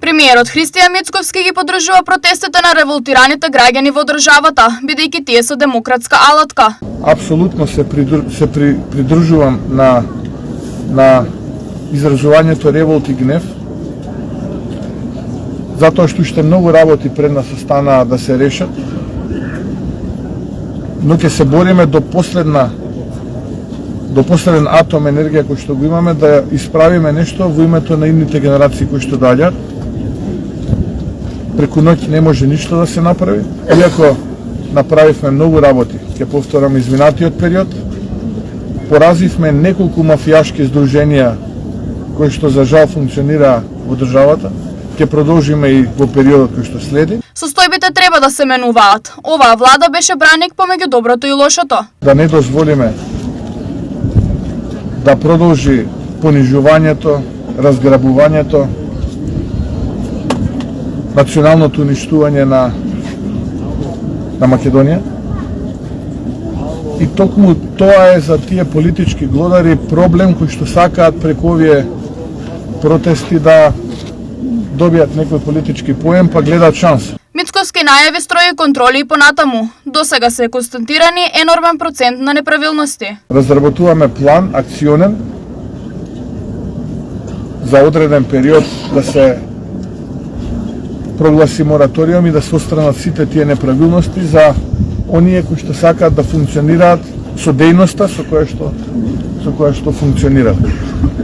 Премиерот Христијан Мицковски ги поддржува протестите на револтираните граѓани во државата, бидејќи тие се демократска алатка. Апсолутно се придружувам на изразувањето револт и гнев, затоа што уште многу работи пред нас останаа да се решат, но ќе се бориме до последен атом енергија кој што го имаме да исправиме нешто во името на идните генерации кои што доаѓаат. Преку ноќ не може ништо да се направи, иако направивме многу работи. Ќе повторам изминатиот период, поразивме неколку мафијашки здруженија кои што за жал функционира во државата. Ќе продолжиме и во периодот кој што следи. Состојбите треба да се менуваат. Оваа влада беше браник помеѓу доброто и лошото. Да не дозволиме да продолжи понижувањето, разграбувањето, националното уништување на Македонија. И токму тоа е за тие политички глодари проблем кој што сакаат преку овие протести да добијат некој политички поен, па гледаат шанс. Мицковски најави строи контроли и понатаму. Досега се констатирани енормен процент на неправилности. Разработуваме план акционен за одреден период да се прогласи мораториум и да се отстранат сите тие неправилности за оние кои што сакаат да функционираат со дејноста со која што функционираат.